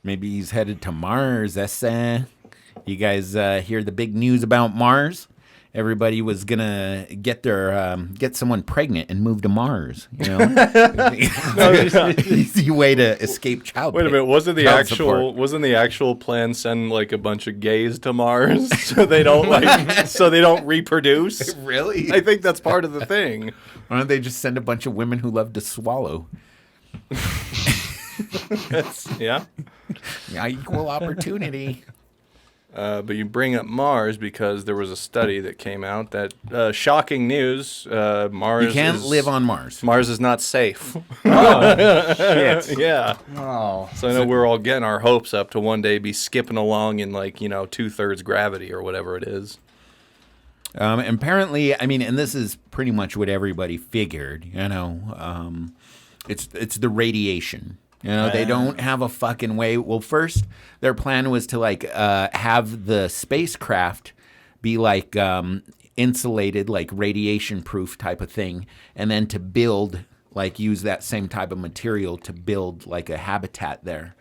Maybe he's headed to Mars. You guys hear the big news about Mars? Everybody was gonna get someone pregnant and move to Mars. You know, easy way to escape child. Wait a minute, wasn't the actual plan send like a bunch of gays to Mars so they don't reproduce? Really? I think that's part of the thing. Why don't they just send a bunch of women who love to swallow? Yeah, equal opportunity. But you bring up Mars because there was a study that came out that shocking news. Mars. You can't live on Mars. Mars is not safe. Oh, shit. Yeah. Oh. So I know we're all getting our hopes up to one day be skipping along in 2/3 gravity or whatever it is. Apparently, I mean, and this is pretty much what everybody figured. You know, it's the radiation. You know, they don't have a fucking way. Well, first, their plan was to have the spacecraft be insulated, like radiation proof type of thing, and then to build, use that same type of material to build a habitat there.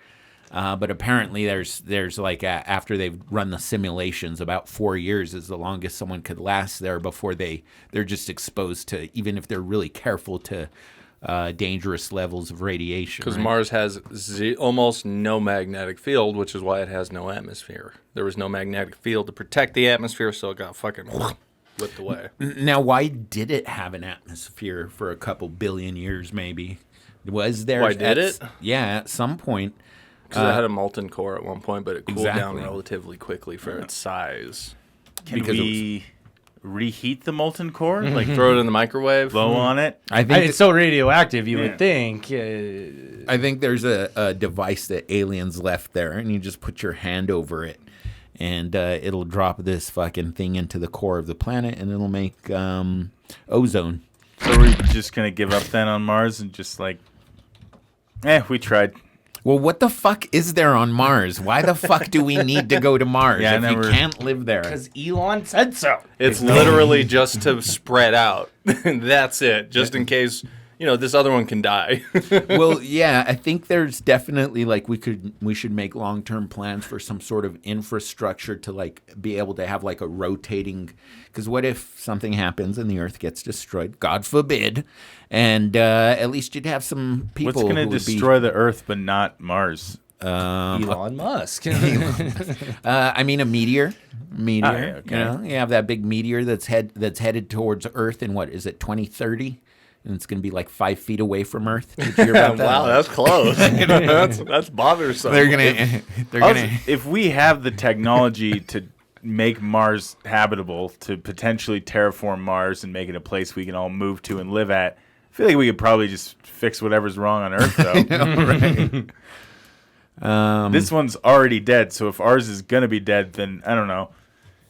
But apparently, there's after they've run the simulations, about 4 years is the longest someone could last there before they're just exposed to, even if they're really careful, to dangerous levels of radiation. Because Mars has almost no magnetic field, which is why it has no atmosphere. There was no magnetic field to protect the atmosphere, so it got fucking whipped away. Now, why did it have an atmosphere for a couple billion years, maybe? Was there... Why did it? Yeah, at some point. Because it had a molten core at one point, but it cooled down relatively quickly for its size. Can we reheat the molten core? Throw it in the microwave? Blow on it? I think it's so radioactive, you would think. I think there's a device that aliens left there, and you just put your hand over it, and it'll drop this fucking thing into the core of the planet, and it'll make ozone. So we're just going to give up then on Mars and just we tried. Well, what the fuck is there on Mars? Why the fuck do we need to go to Mars if you can't live there? Because Elon said so. It's literally just to spread out. That's it. Just in case, this other one can die. Well, yeah, I think there's definitely we should make long-term plans for some sort of infrastructure to be able to have a rotating, because what if something happens and the Earth gets destroyed? God forbid. And at least you'd have some people. What's going to destroy the Earth but not Mars? Elon Musk. I mean, a meteor. Okay. You have that big meteor that's headed towards Earth in, what is it, 2030? And it's going to be 5 feet away from Earth. Did you hear about that? Wow, that's close. That's bothersome. They're gonna. If we have the technology to make Mars habitable, to potentially terraform Mars and make it a place we can all move to and live at, I feel like we could probably just fix whatever's wrong on Earth, though. Right. This one's already dead, so if ours is going to be dead, then I don't know.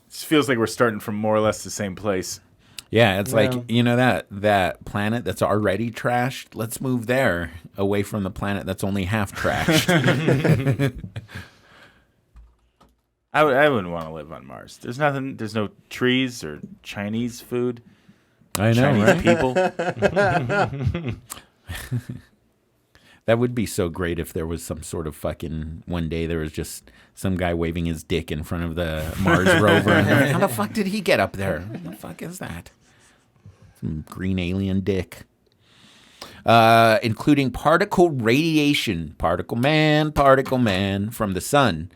It just feels like we're starting from more or less the same place. Yeah, it's that planet that's already trashed. Let's move there, away from the planet that's only half trashed. I wouldn't want to live on Mars. There's nothing. There's no trees or Chinese food. I know, Chinese right? people. That would be so great if there was some sort of fucking, one day there was just some guy waving his dick in front of the Mars rover. And how the fuck did he get up there? What the fuck is that? Some green alien dick. Including particle radiation, particle man, from the sun.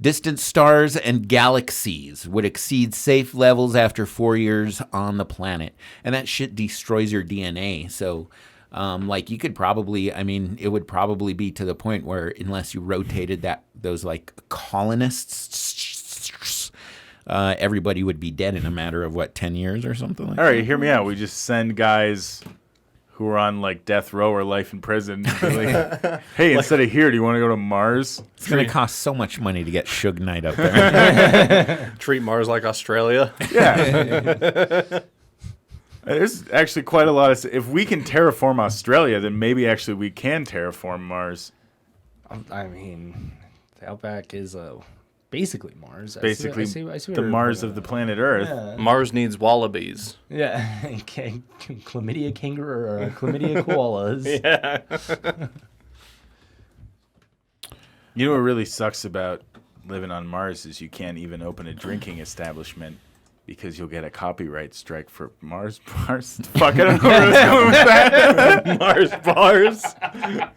Distant stars and galaxies would exceed safe levels after 4 years on the planet. And that shit destroys your DNA. So, you could probably, it would probably be to the point where unless you rotated those colonists, everybody would be dead in a matter of, 10 years or something like that? All right, hear me out. We just send guys who are on, death row or life in prison. Hey, instead of here, do you want to go to Mars? It's going to cost so much money to get Suge Knight up there. Treat Mars like Australia. Yeah. There's actually quite a lot of... If we can terraform Australia, then maybe actually we can terraform Mars. The Outback is basically Mars. Basically, I see the Mars of the planet Earth. Yeah. Mars needs wallabies. Yeah. Chlamydia kangaroo or chlamydia koalas. Yeah. You know what really sucks about living on Mars is you can't even open a drinking establishment because you'll get a copyright strike for Mars bars. Fuck, I don't know where I was going with that. Mars bars. I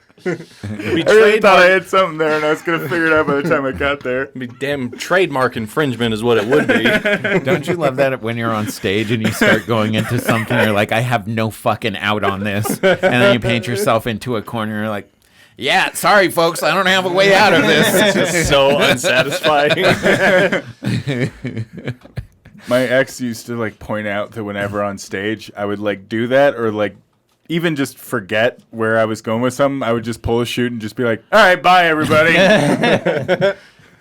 really thought I had something there, and I was going to figure it out by the time I got there. Be damn trademark infringement is what it would be. Don't you love that when you're on stage and you start going into something, you're like, I have no fucking out on this. And then you paint yourself into a corner, you're like, yeah, sorry, folks, I don't have a way out of this. It's just so unsatisfying. My ex used to like point out that whenever on stage, I would like do that or like even just forget where I was going with something. I would just pull a chute and just be like, all right, bye, everybody.